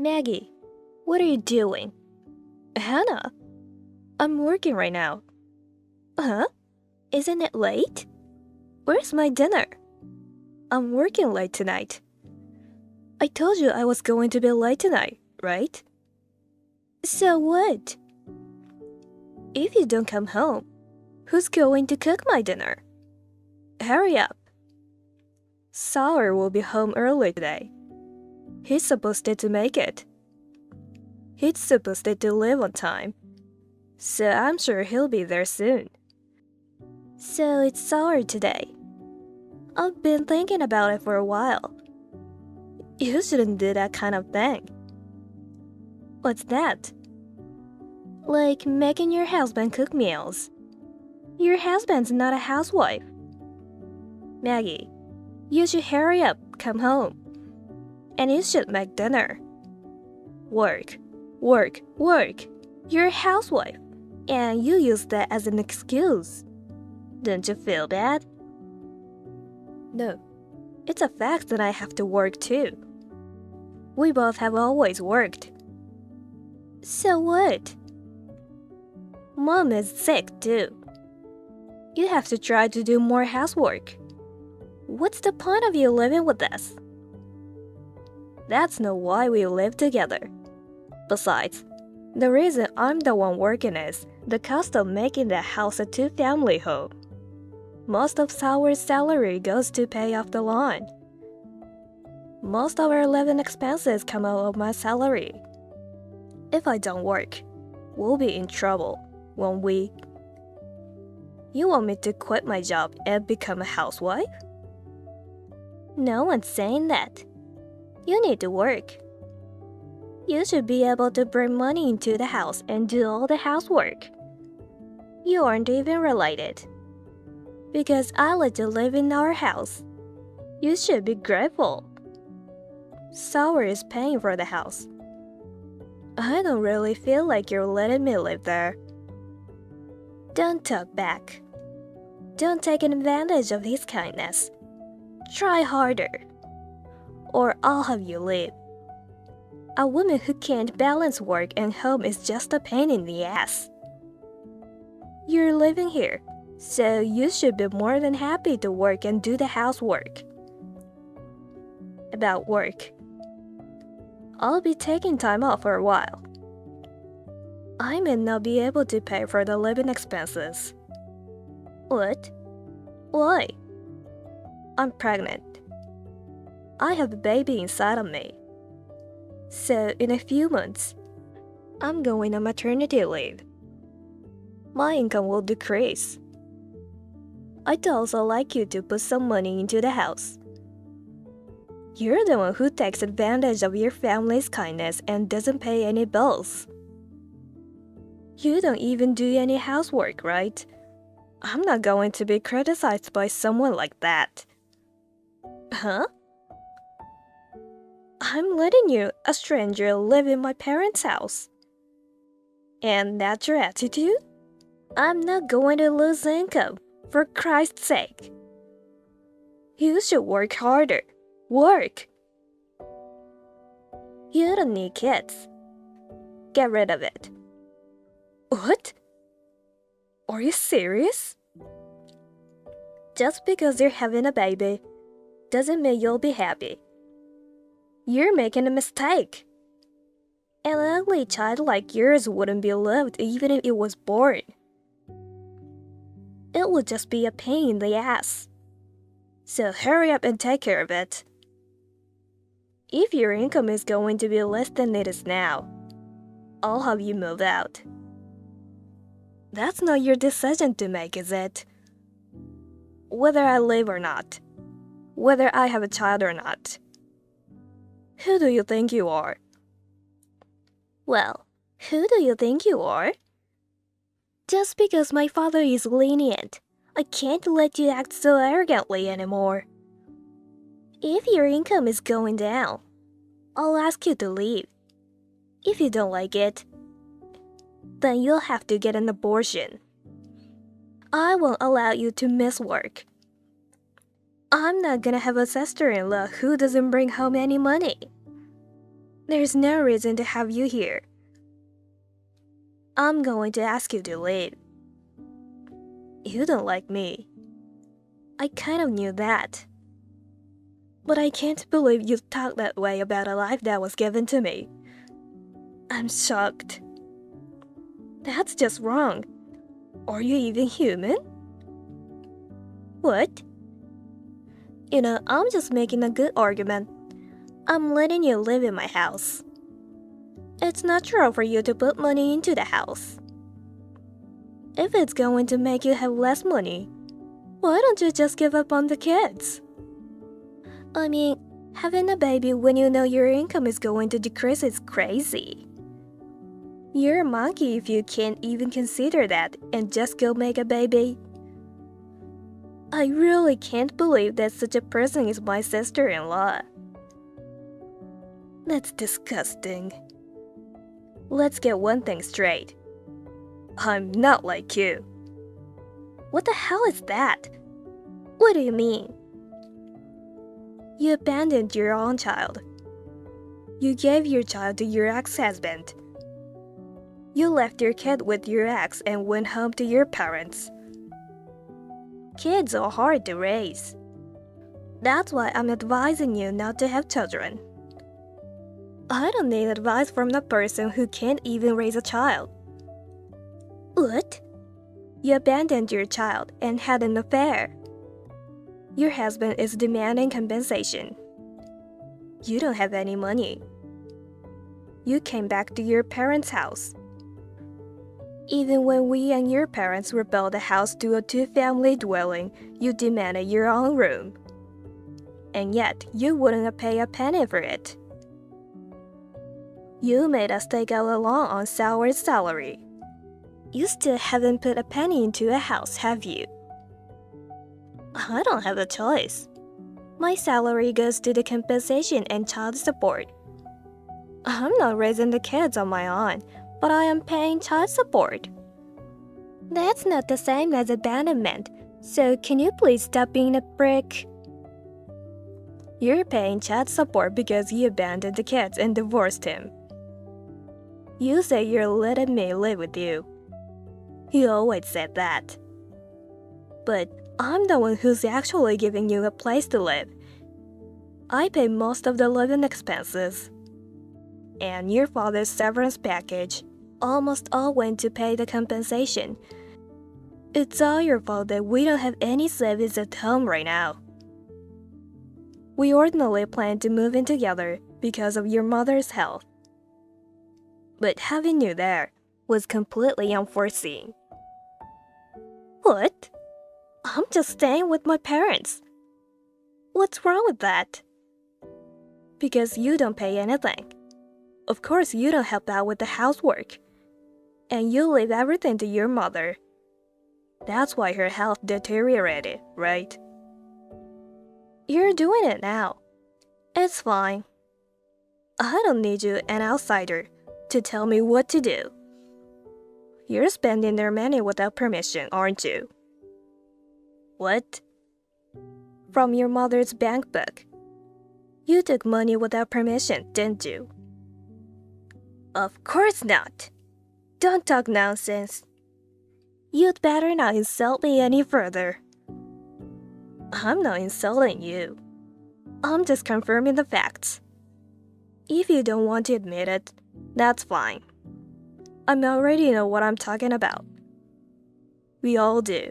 Maggie, what are you doing? Hannah, I'm working right now. Huh? Isn't it late? Where's my dinner? I'm working late tonight. I told you I was going to be late tonight, right? So what? If you don't come home, who's going to cook my dinner? Hurry up. Sour will be home early today. He's supposed to make it. He's supposed to leave on time, so I'm sure he'll be there soon. So it's Sour today. I've been thinking about it for a while. You shouldn't do that kind of thing. What's that? Like making your husband cook meals. Your husband's not a housewife. Maggie, you should hurry up, come home. And you should make dinner. Work, work, work. You're a housewife, and you use that as an excuse. Don't you feel bad? No, it's a fact that I have to work too. We both have always worked. So what? Mom is sick too. You have to try to do more housework. What's the point of you living with us? That's not why we live together. Besides, the reason I'm the one working is the cost of making the house a two-family home. Most of Sour's salary goes to pay off the loan. Most of our living expenses come out of my salary. If I don't work, we'll be in trouble when we... You want me to quit my job and become a housewife? No one's saying that. You need to work. You should be able to bring money into the house and do all the housework. You aren't even related. Because I let you live in our house. You should be grateful. Sour is paying for the house. I don't really feel like you're letting me live there. Don't talk back. Don't take advantage of his kindness. Try harder, or I'll have you leave. A woman who can't balance work and home is just a pain in the ass. You're living here, so you should be more than happy to work and do the housework. About work, I'll be taking time off for a while. I may not be able to pay for the living expenses. What? Why? I'm pregnant. I have a baby inside of me. So in a few months, I'm going on maternity leave. My income will decrease. I'd also like you to put some money into the house. You're the one who takes advantage of your family's kindness and doesn't pay any bills. You don't even do any housework, right? I'm not going to be criticized by someone like that. Huh? I'm letting you, a stranger, live in my parents' house. And that's your attitude? I'm not going to lose income, for Christ's sake. You should work harder. Work! You don't need kids. Get rid of it. What? Are you serious? Just because you're having a baby doesn't mean you'll be happy. You're making a mistake. An ugly child like yours wouldn't be loved even if it was born. It would just be a pain in the ass. So hurry up and take care of it. If your income is going to be less than it is now, I'll have you move out. That's not your decision to make, is it? Whether I live or not. Whether I have a child or not. Who do you think you are? Well, who do you think you are? Just because my father is lenient, I can't let you act so arrogantly anymore. If your income is going down, I'll ask you to leave. If you don't like it, then you'll have to get an abortion. I won't allow you to miss work. I'm not gonna have a sister-in-law who doesn't bring home any money. There's no reason to have you here. I'm going to ask you to leave. You don't like me. I kind of knew that. But I can't believe you talk that way about a life that was given to me. I'm shocked. That's just wrong. Are you even human? What? You know, I'm just making a good argument. I'm letting you live in my house. It's natural for you to put money into the house. If it's going to make you have less money, why don't you just give up on the kids? I mean, having a baby when you know your income is going to decrease is crazy. You're a monkey if you can't even consider that and just go make a baby. I really can't believe that such a person is my sister-in-law. That's disgusting. Let's get one thing straight. I'm not like you. What the hell is that? What do you mean? You abandoned your own child. You gave your child to your ex-husband. You left your kid with your ex and went home to your parents. Kids are hard to raise. That's why I'm advising you not to have children. I don't need advice from the person who can't even raise a child. What? You abandoned your child and had an affair. Your husband is demanding compensation. You don't have any money. You came back to your parents' house. Even when we and your parents rebuilt the house to a two-family dwelling, you demanded your own room. And yet, you wouldn't pay a penny for it. You made us take out a loan on Sour's salary. You still haven't put a penny into a house, have you? I don't have a choice. My salary goes to the compensation and child support. I'm not raising the kids on my own, but I am paying child support. That's not the same as abandonment, so can you please stop being a prick? You're paying child support because you abandoned the kids and divorced him. You say you're letting me live with you. You always said that. But I'm the one who's actually giving you a place to live. I pay most of the living expenses. And your father's severance package almost all went to pay the compensation. It's all your fault that we don't have any savings at home right now. We originally planned to move in together because of your mother's health. But having you there was completely unforeseen. What? I'm just staying with my parents. What's wrong with that? Because you don't pay anything. Of course, you don't help out with the housework. And you leave everything to your mother. That's why her health deteriorated, right? You're doing it now. It's fine. I don't need you, an outsider, to tell me what to do. You're spending their money without permission, aren't you? What? From your mother's bank book. You took money without permission, didn't you? Of course not. Don't talk nonsense. You'd better not insult me any further. I'm not insulting you. I'm just confirming the facts. If you don't want to admit it, that's fine. I already know what I'm talking about. We all do.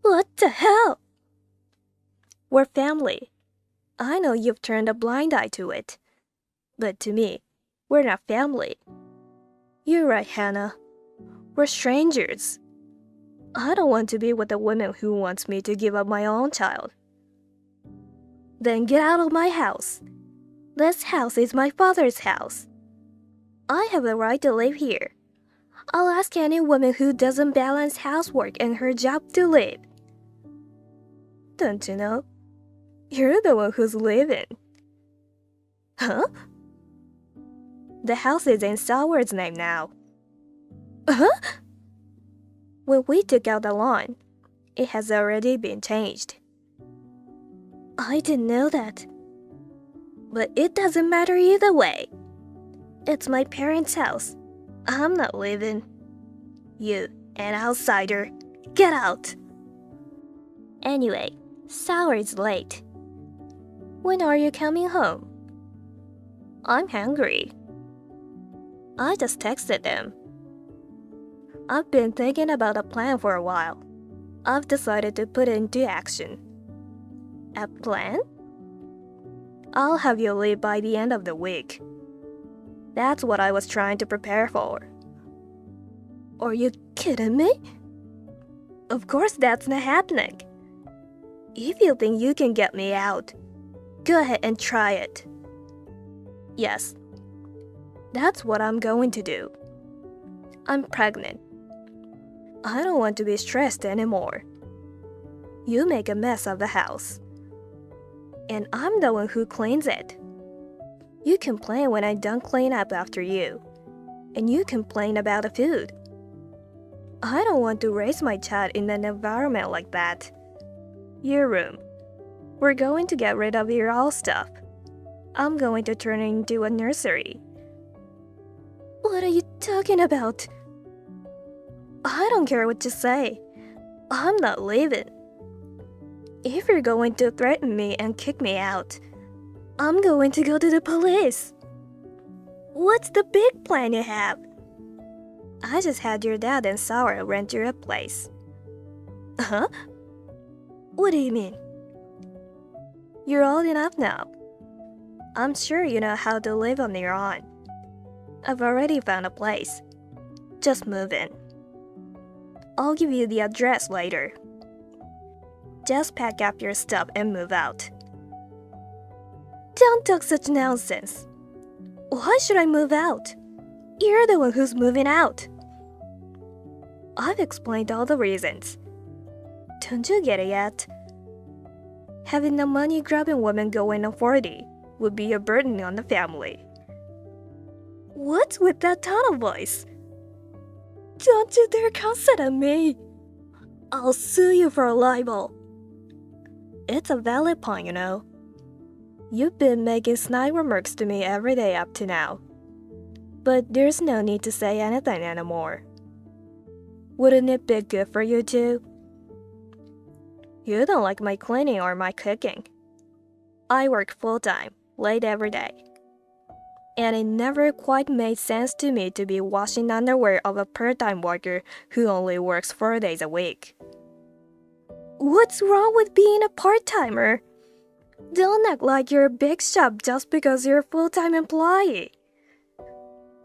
What the hell? We're family. I know you've turned a blind eye to it. But to me, we're not family. You're right, Hannah. We're strangers. I don't want to be with a woman who wants me to give up my own child. Then get out of my house. This house is my father's house. I have the right to live here. I'll ask any woman who doesn't balance housework and her job to leave. Don't you know? You're the one who's leaving. Huh? The house is in Sour's name now. Huh? When we took out the loan, it has already been changed. I didn't know that. But it doesn't matter either way. It's my parents' house. I'm not leaving. You, an outsider, get out. Anyway, Sour is late. When are you coming home? I'm hungry. I just texted them. I've been thinking about a plan for a while. I've decided to put it into action. A plan? I'll have you leave by the end of the week. That's what I was trying to prepare for. Are you kidding me? Of course that's not happening. If you think you can get me out, go ahead and try it. Yes, that's what I'm going to do. I'm pregnant. I don't want to be stressed anymore. You make a mess of the house, and I'm the one who cleans it. You complain when I don't clean up after you, and you complain about the food. I don't want to raise my child in an environment like that. Your room. We're going to get rid of your old stuff. I'm going to turn it into a nursery. What are you talking about? I don't care what you say. I'm not leaving. If you're going to threaten me and kick me out, I'm going to go to the police. What's the big plan you have? I just had your dad and Sour rent you a place. Huh? What do you mean? You're old enough now. I'm sure you know how to live on your own. I've already found a place. Just move in. I'll give you the address later. Just pack up your stuff and move out. Don't talk such nonsense. Why should I move out? You're the one who's moving out. I've explained all the reasons. Don't you get it yet? Having a money-grabbing woman going on 40 would be a burden on the family. What's with that tone of voice? Don't you dare cuss at me. I'll sue you for libel. It's a valid point, you know. You've been making snide remarks to me every day up to now. But there's no need to say anything anymore. Wouldn't it be good for you too? You don't like my cleaning or my cooking. I work full-time, late every day. And it never quite made sense to me to be washing underwear of a part-time worker who only works 4 days a week. What's wrong with being a part-timer? Don't act like you're a big shot just because you're a full-time employee.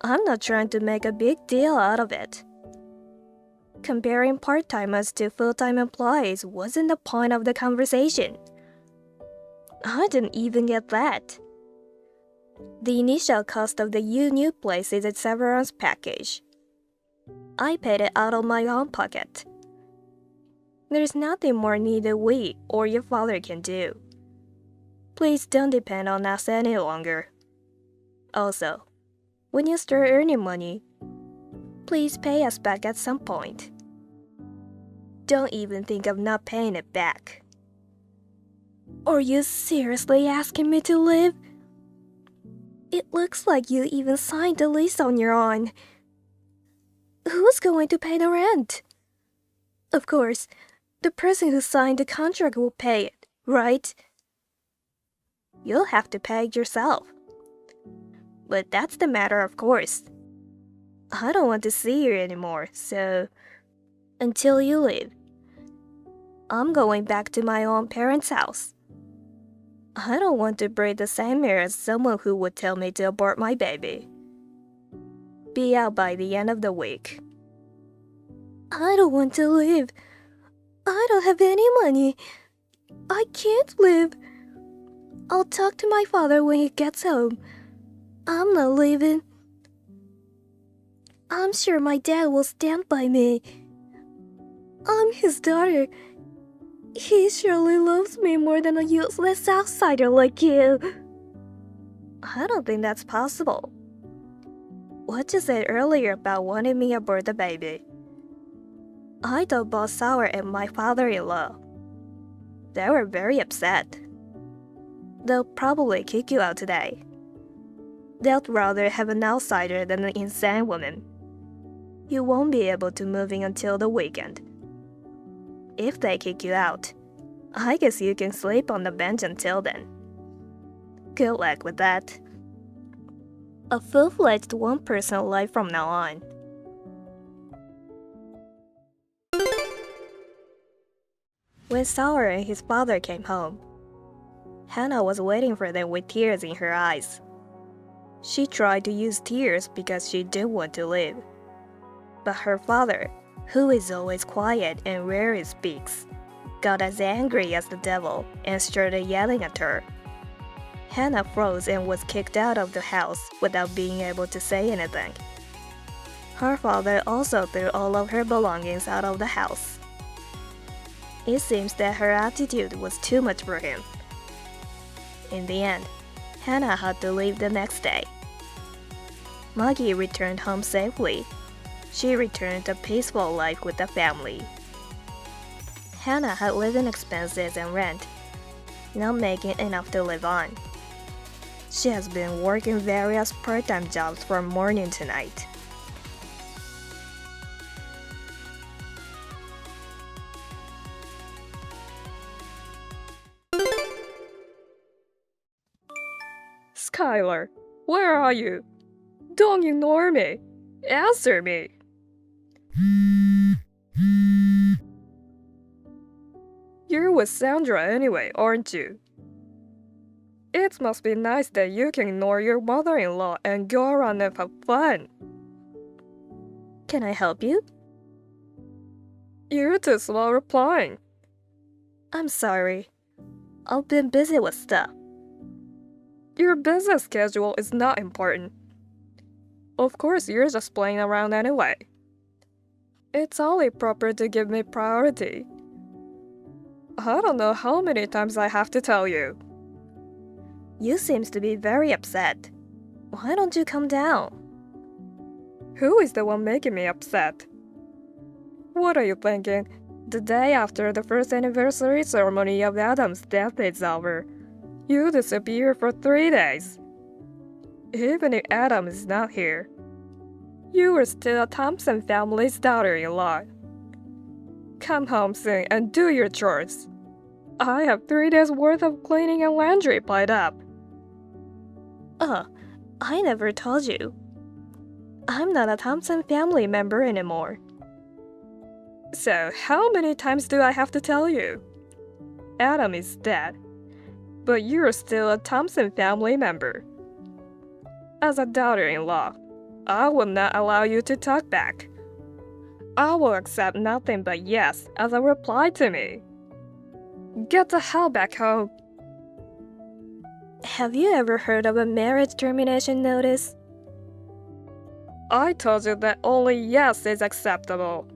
I'm not trying to make a big deal out of it. Comparing part-timers to full-time employees wasn't the point of the conversation. I didn't even get that. The initial cost of the new place is a severance package. I paid it out of my own pocket. There's nothing more neither we or your father can do. Please don't depend on us any longer. Also, when you start earning money, please pay us back at some point. Don't even think of not paying it back. Are you seriously asking me to leave? It looks like you even signed the lease on your own. Who's going to pay the rent? Of course, the person who signed the contract will pay it, right? You'll have to pay it yourself. But that's the matter of course. I don't want to see you anymore, so until you leave, I'm going back to my own parents' house. I don't want to breathe the same air as someone who would tell me to abort my baby. Be out by the end of the week. I don't want to leave. I don't have any money. I can't leave. I'll talk to my father when he gets home. I'm not leaving. I'm sure my dad will stand by me. I'm his daughter. He surely loves me more than a useless outsider like you. I don't think that's possible. What you said earlier about wanting me aboard the baby, I told both Sour and my father-in-law. They were very upset. They'll probably kick you out today. They'd rather have an outsider than an insane woman. You won't be able to move in until the weekend. If they kick you out, I guess you can sleep on the bench until then. Good luck with that. A full-fledged one-person life from now on. When Sauer and his father came home, Hannah was waiting for them with tears in her eyes. She tried to use tears because she didn't want to leave. But her father, who is always quiet and rarely speaks, got as angry as the devil and started yelling at her. Hannah froze and was kicked out of the house without being able to say anything. Her father also threw all of her belongings out of the house. It seems that her attitude was too much for him. In the end, Hannah had to leave the next day. Maggie returned home safely. She returned to a peaceful life with the family. Hannah had living expenses and rent, not making enough to live on. She has been working various part-time jobs from morning to night. Skylar, where are you? Don't ignore me. Answer me. You're with Sandra anyway, aren't you? It must be nice that you can ignore your mother-in-law and go around and have fun. Can I help you? You're too slow replying. I'm sorry. I've been busy with stuff. Your business schedule is not important. Of course, you're just playing around anyway. It's only proper to give me priority. I don't know how many times I have to tell you. You seem to be very upset. Why don't you calm down? Who is the one making me upset? What are you thinking? The day after the first anniversary ceremony of Adam's death is over, you disappear for 3 days. Even if Adam is not here, you are still a Thompson family's daughter-in-law. Come home soon and do your chores. I have 3 days worth of cleaning and laundry piled up. I never told you. I'm not a Thompson family member anymore. So how many times do I have to tell you? Adam is dead, but you're still a Thompson family member. As a daughter-in-law, I will not allow you to talk back. I will accept nothing but yes as a reply to me. Get the hell back home. Have you ever heard of a marriage termination notice? I told you that only yes is acceptable.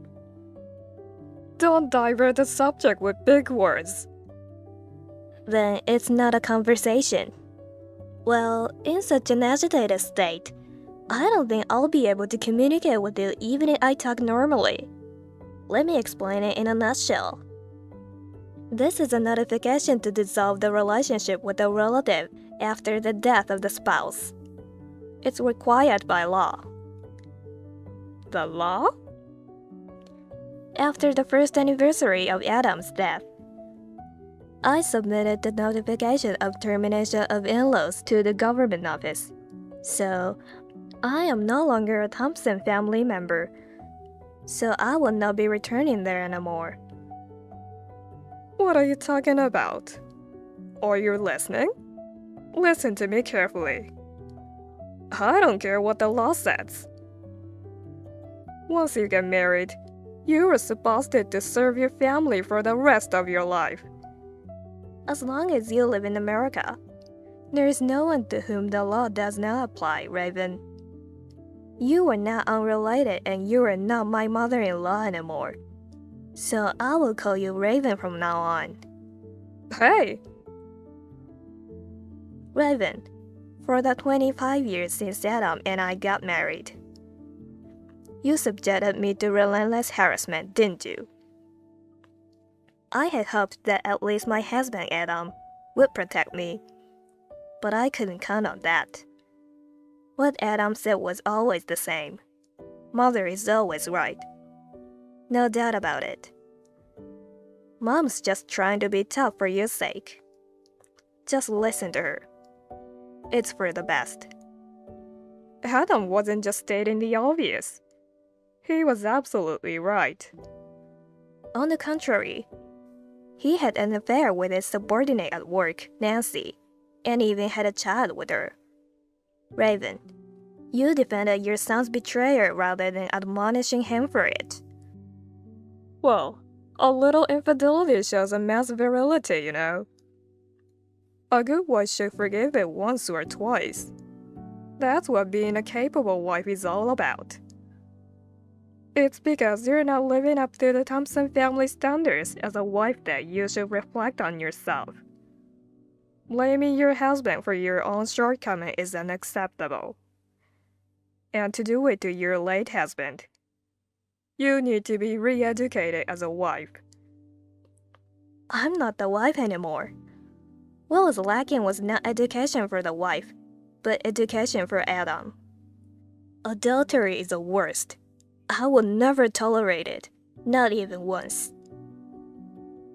Don't divert the subject with big words. Then it's not a conversation. Well, in such an agitated state, I don't think I'll be able to communicate with you even if I talk normally. Let me explain it in a nutshell. This is a notification to dissolve the relationship with a relative after the death of the spouse. It's required by law. The law? After the first anniversary of Adam's death, I submitted the notification of termination of in-laws to the government office. So, I am no longer a Thompson family member, so I will not be returning there anymore. What are you talking about? Are you listening? Listen to me carefully. I don't care what the law says. Once you get married, you are supposed to serve your family for the rest of your life. As long as you live in America, there is no one to whom the law does not apply, Raven. You are not unrelated and you are not my mother-in-law anymore. So I will call you Raven from now on. Hey! Raven, for the 25 years since Adam and I got married, you subjected me to relentless harassment, didn't you? I had hoped that at least my husband Adam would protect me but I couldn't count on that. What Adam said was always the same. Mother is always right. No doubt about it. Mom's just trying to be tough for your sake. Just listen to her. It's for the best. Adam wasn't just stating the obvious. He was absolutely right. On the contrary, he had an affair with his subordinate at work, Nancy, and even had a child with her. Raven, you defended your son's betrayer rather than admonishing him for it. Well, a little infidelity shows a man's virility, you know. A good wife should forgive it once or twice. That's what being a capable wife is all about. It's because you're not living up to the Thompson family standards as a wife that you should reflect on yourself. Blaming your husband for your own shortcoming is unacceptable. And to do it to your late husband, you need to be re-educated as a wife. I'm not the wife anymore. What was lacking was not education for the wife, but education for Adam. Adultery is the worst. I will never tolerate it, not even once.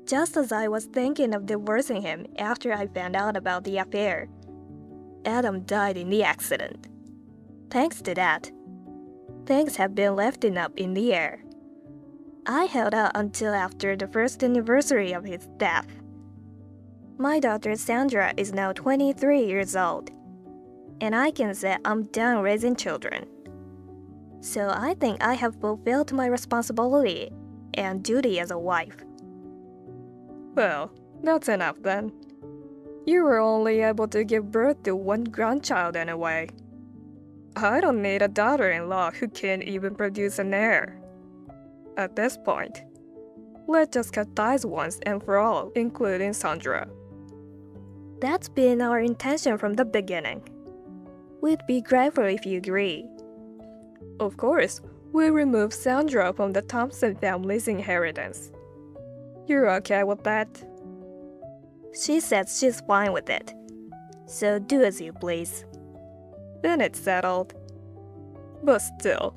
Just as I was thinking of divorcing him after I found out about the affair, Adam died in the accident. Thanks to that, things have been lifting up in the air. I held out until after the first anniversary of his death. My daughter Sandra is now 23 years old, and I can say I'm done raising children. So I think I have fulfilled my responsibility and duty as a wife. Well, that's enough then. You were only able to give birth to one grandchild anyway. I don't need a daughter-in-law who can't even produce an heir. At this point, let's just cut ties once and for all, including Sandra. That's been our intention from the beginning. We'd be grateful if you agree. Of course, we'll remove Sandra from the Thompson family's inheritance. You're okay with that? She says she's fine with it. So do as you please. Then it's settled. But still,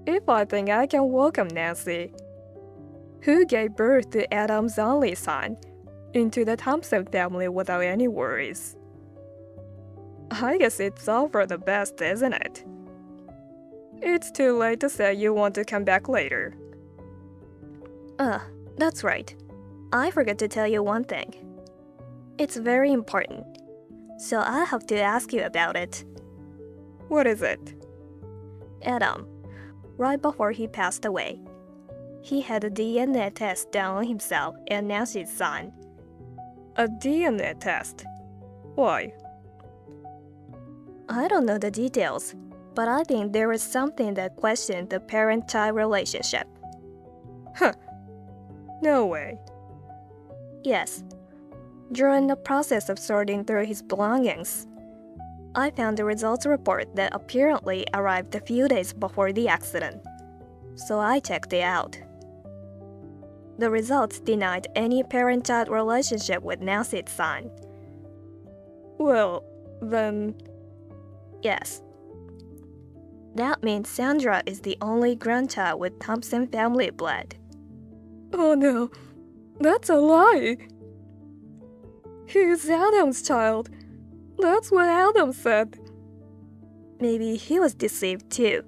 if I think I can welcome Nancy, who gave birth to Adam's only son, into the Thompson family without any worries, I guess it's all for the best, isn't it? It's too late to say you want to come back later. That's right. I forgot to tell you one thing. It's very important, so I have to ask you about it. What is it? Adam, right before he passed away, he had a DNA test done on himself and Nancy's son. A DNA test? Why? I don't know the details, but I think there was something that questioned the parent-child relationship. Huh. No way. Yes. During the process of sorting through his belongings, I found the results report that apparently arrived a few days before the accident, so I checked it out. The results denied any parent-child relationship with Nancy's son. Well, then... Yes. That means Sandra is the only grandchild with Thompson family blood. Oh no, that's a lie. He's Adam's child. That's what Adam said. Maybe he was deceived too,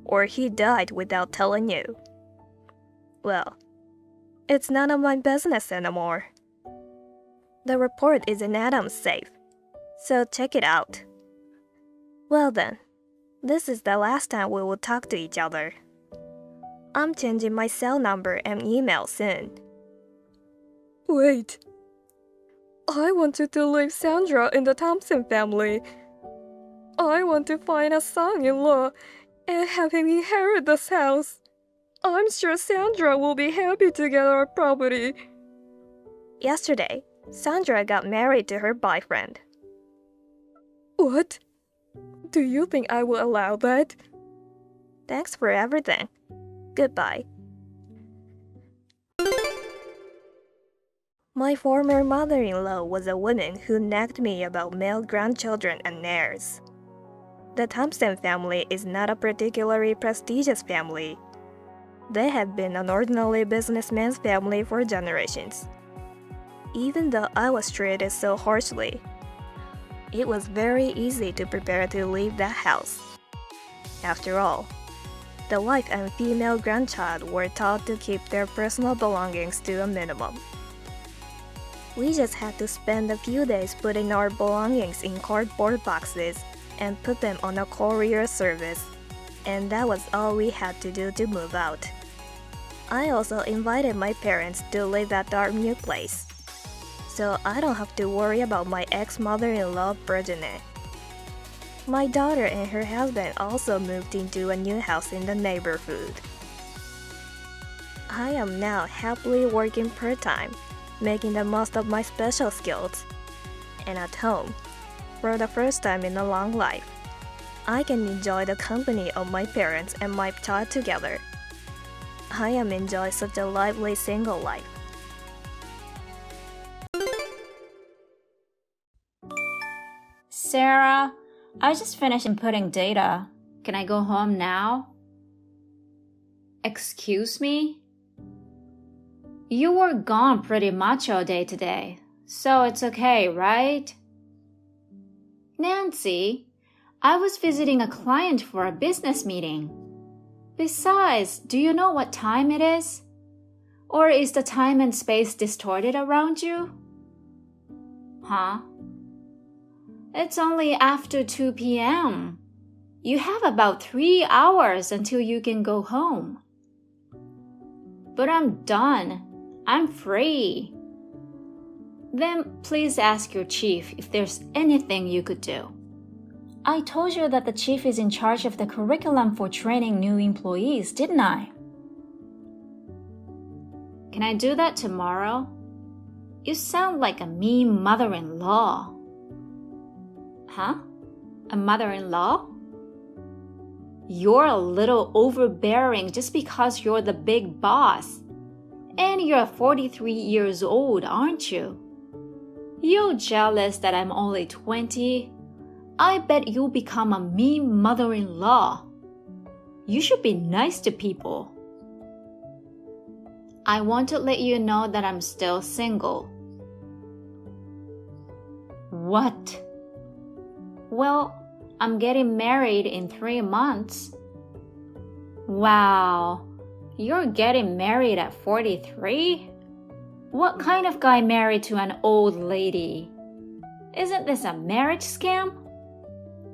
or he died without telling you. Well, it's none of my business anymore. The report is in Adam's safe, so check it out. Well then, this is the last time we will talk to each other. I'm changing my cell number and email soon. Wait. I want you to leave Sandra in the Thompson family. I want to find a son-in-law and have him inherit this house. I'm sure Sandra will be happy to get our property. Yesterday, Sandra got married to her boyfriend. What? Do you think I will allow that? Thanks for everything. Goodbye. My former mother-in-law was a woman who nagged me about male grandchildren and heirs. The Thompson family is not a particularly prestigious family. They have been an ordinary businessman's family for generations. Even though I was treated so harshly, it was very easy to prepare to leave that house. After all, the wife and female grandchild were taught to keep their personal belongings to a minimum. We just had to spend a few days putting our belongings in cardboard boxes and put them on a courier service, and that was all we had to do to move out. I also invited my parents to live at our new place, so I don't have to worry about my ex-mother-in-law progeny. My daughter and her husband also moved into a new house in the neighborhood. I am now happily working part-time, making the most of my special skills. And at home, for the first time in a long life, I can enjoy the company of my parents and my child together. I am enjoying such a lively single life. Sarah, I just finished inputting data. Can I go home now? Excuse me? You were gone pretty much all day today, so it's okay, right? Nancy, I was visiting a client for a business meeting. Besides, do you know what time it is? Or is the time and space distorted around you? Huh? It's only after 2 p.m. You have about 3 hours until you can go home. But I'm done. I'm free. Then please ask your chief if there's anything you could do. I told you that the chief is in charge of the curriculum for training new employees, didn't I? Can I do that tomorrow? You sound like a mean mother-in-law. Huh? A mother-in-law? You're a little overbearing just because you're the big boss. And you're 43 years old, aren't you? You're jealous that I'm only 20. I bet you'll become a mean mother-in-law. You should be nice to people. I want to let you know that I'm still single. What? Well, I'm getting married in 3 months. Wow, you're getting married at 43? What kind of guy married to an old lady? Isn't this a marriage scam?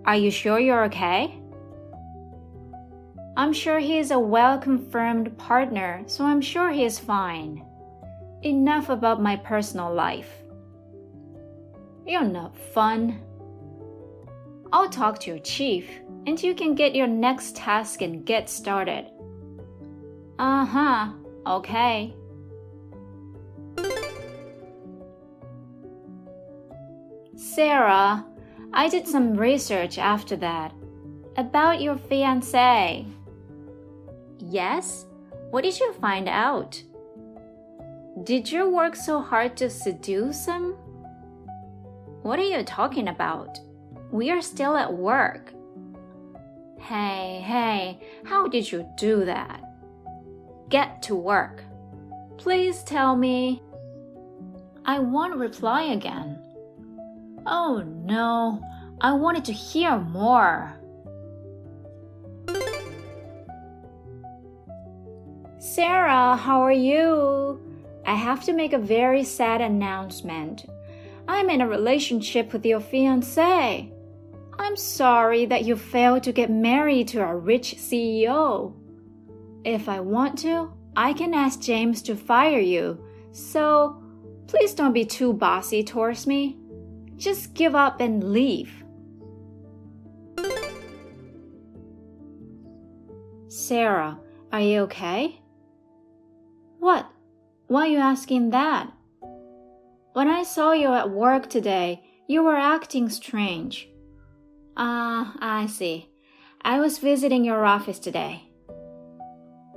Are you sure you're okay? I'm sure he is a well-confirmed partner, so I'm sure he is fine. Enough about my personal life. You're not fun. I'll talk to your chief, and you can get your next task and get started. Uh-huh, okay. Sarah, I did some research after that about your fiancé. Yes? What did you find out? Did you work so hard to seduce him? What are you talking about? We are still at work. Hey, how did you do that? Get to work. Please tell me. I won't reply again. Oh no, I wanted to hear more. Sarah, how are you? I have to make a very sad announcement. I'm in a relationship with your fiancé. I'm sorry that you failed to get married to a rich CEO. If I want to, I can ask James to fire you, so please don't be too bossy towards me. Just give up and leave. Sarah, are you okay? What? Why are you asking that? When I saw you at work today, you were acting strange. I see. I was visiting your office today.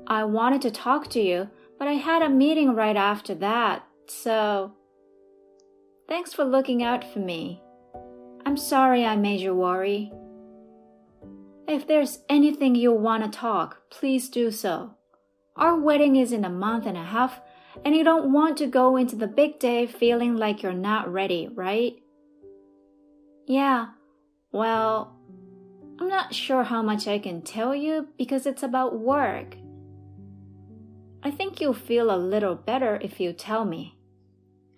I wanted to talk to you, but I had a meeting right after that, so Thanks for looking out for me. I'm sorry I made you worry. If there's anything you want to talk, please do so. Our wedding is in a month and a half, and you don't want to go into the big day feeling like you're not ready, right? Yeah, well, I'm not sure how much I can tell you because it's about work. I think you'll feel a little better if you tell me.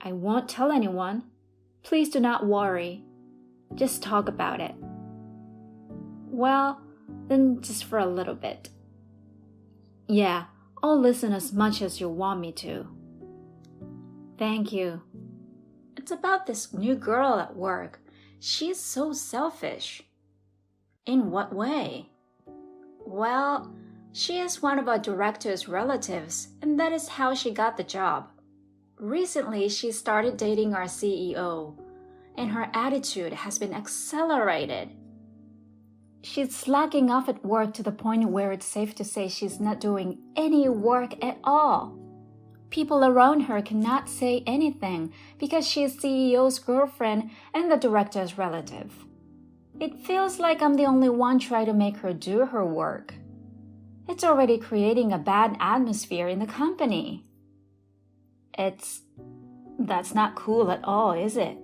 I won't tell anyone. Please do not worry. Just talk about it. Well, then just for a little bit. Yeah, I'll listen as much as you want me to. Thank you. It's about this new girl at work. She's so selfish. In what way? Well, she is one of our director's relatives, and that is how she got the job. Recently, she started dating our CEO, and her attitude has been accelerated. She's slacking off at work to the point where it's safe to say she's not doing any work at all. People around her cannot say anything because she's CEO's girlfriend and the director's relative. It feels like I'm the only one trying to make her do her work. It's already creating a bad atmosphere in the company. That's not cool at all, is it?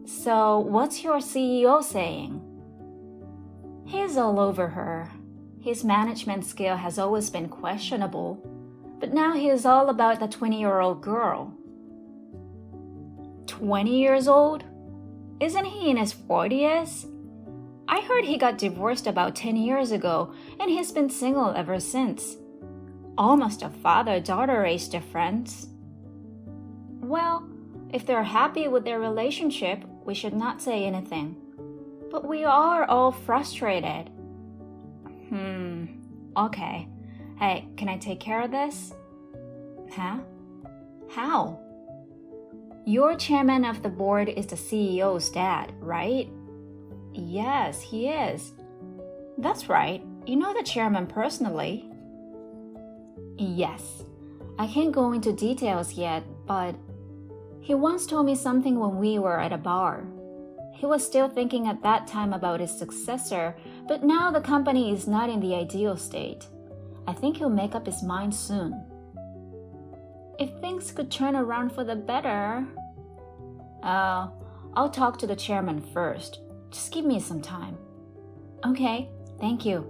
So, what's your CEO saying? He's all over her. His management skill has always been questionable, but now he is all about the 20-year-old girl. 20 years old? Isn't he in his 40s? I heard he got divorced about 10 years ago, and he's been single ever since. Almost a father-daughter age difference. Well, if they're happy with their relationship, we should not say anything. But we are all frustrated. Okay. Hey, can I take care of this? Huh? How? Your chairman of the board is the CEO's dad, right? Yes, he is. That's right. You know the chairman personally. Yes. I can't go into details yet, but he once told me something when we were at a bar. He was still thinking at that time about his successor, but now the company is not in the ideal state. I think he'll make up his mind soon. If things could turn around for the better... I'll talk to the chairman first. Just give me some time. Okay, thank you.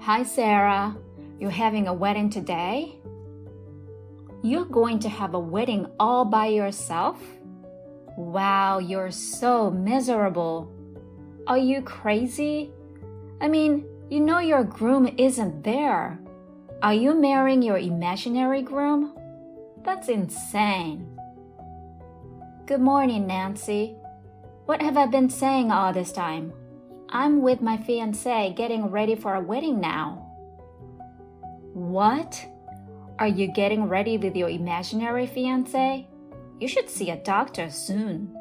Hi, Sarah. You're having a wedding today? You're going to have a wedding all by yourself? Wow, you're so miserable. Are you crazy? I mean, you know your groom isn't there. Are you marrying your imaginary groom? That's insane. Good morning, Nancy. What have I been saying all this time? I'm with my fiancé getting ready for a wedding now. What? Are you getting ready with your imaginary fiancé? You should see a doctor soon.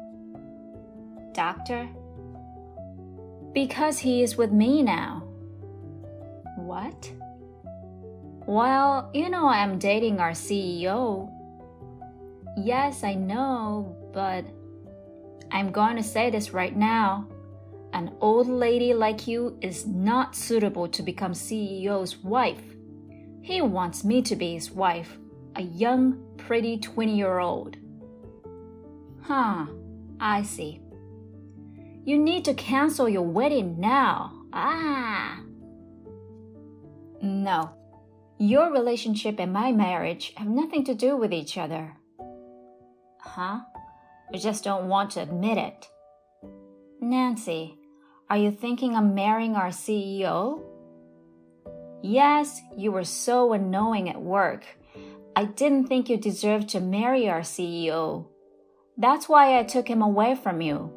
Doctor? Because he is with me now. What? Well, you know I'm dating our CEO. Yes, I know, but I'm going to say this right now. An old lady like you is not suitable to become CEO's wife. He wants me to be his wife, a young, pretty 20-year-old. Huh, I see. You need to cancel your wedding now. No. Your relationship and my marriage have nothing to do with each other. Huh? You just don't want to admit it. Nancy, are you thinking of marrying our CEO? Yes, you were so annoying at work. I didn't think you deserved to marry our CEO. That's why I took him away from you.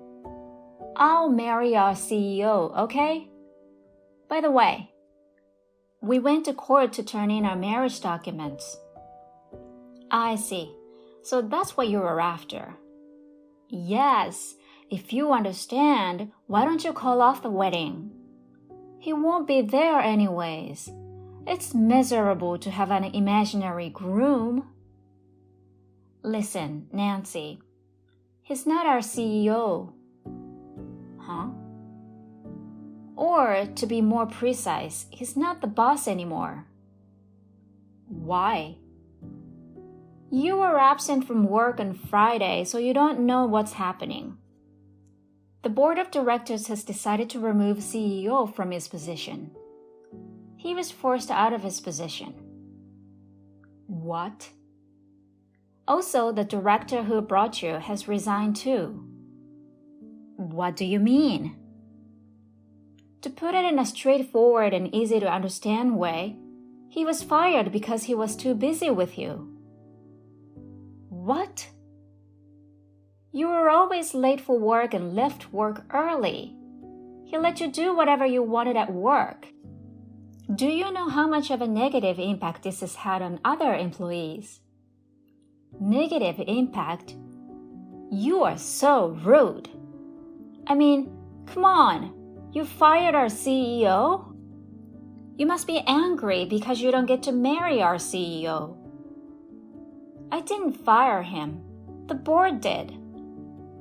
I'll marry our CEO, okay? By the way, we went to court to turn in our marriage documents. I see. So that's what you were after. Yes, if you understand, why don't you call off the wedding? He won't be there anyways. It's miserable to have an imaginary groom. Listen, Nancy, he's not our CEO. Huh? Or, to be more precise, he's not the boss anymore. Why? You were absent from work on Friday, so you don't know what's happening. The board of directors has decided to remove CEO from his position. He was forced out of his position. What? Also, the director who brought you has resigned too. What do you mean? To put it in a straightforward and easy to understand way, he was fired because he was too busy with you. What? You were always late for work and left work early. He let you do whatever you wanted at work. Do you know how much of a negative impact this has had on other employees? Negative impact? You are so rude. I mean, come on, you fired our CEO? You must be angry because you don't get to marry our CEO. I didn't fire him. The board did.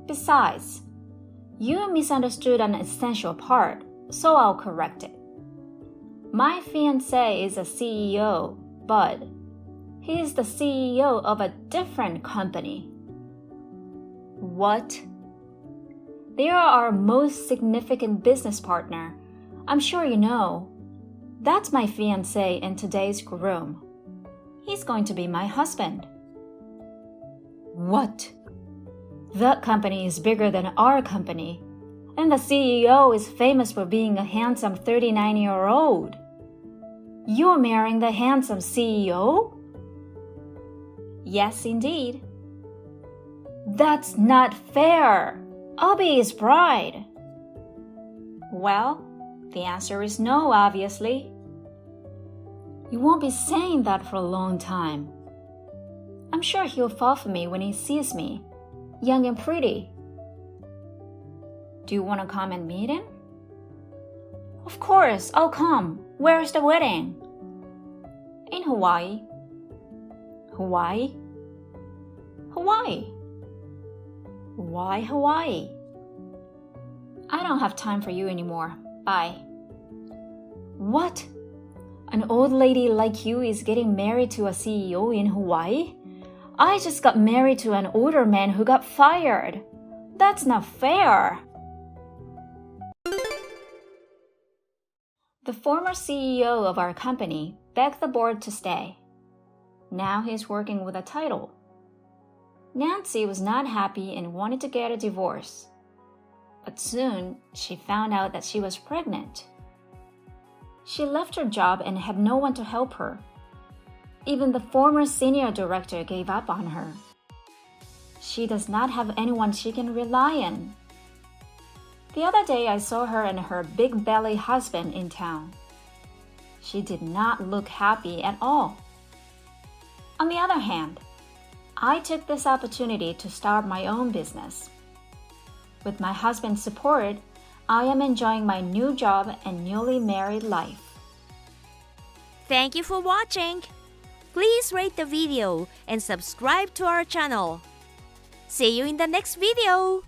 Besides, you misunderstood an essential part, so I'll correct it. My fiancé is a CEO, but he is the CEO of a different company. What? They are our most significant business partner. I'm sure you know. That's my fiancé and today's groom. He's going to be my husband. What? That company is bigger than our company, and the CEO is famous for being a handsome 39-year-old. You're marrying the handsome CEO? Yes, indeed. That's not fair. I'll be his bride. Well, the answer is no, obviously. You won't be saying that for a long time. I'm sure he'll fall for me when he sees me, young and pretty. Do you want to come and meet him? Of course, I'll come. Where's the wedding? In Hawaii. Hawaii? Hawaii. Why Hawaii? I don't have time for you anymore. Bye. What? An old lady like you is getting married to a CEO in Hawaii? I just got married to an older man who got fired. That's not fair. The former CEO of our company begged the board to stay. Now he's working with a title. Nancy was not happy and wanted to get a divorce. But soon, she found out that she was pregnant. She left her job and had no one to help her. Even the former senior director gave up on her. She does not have anyone she can rely on. The other day I saw her and her big belly husband in town. She did not look happy at all. On the other hand, I took this opportunity to start my own business. With my husband's support, I am enjoying my new job and newly married life. Thank you for watching. Please rate the video and subscribe to our channel. See you in the next video.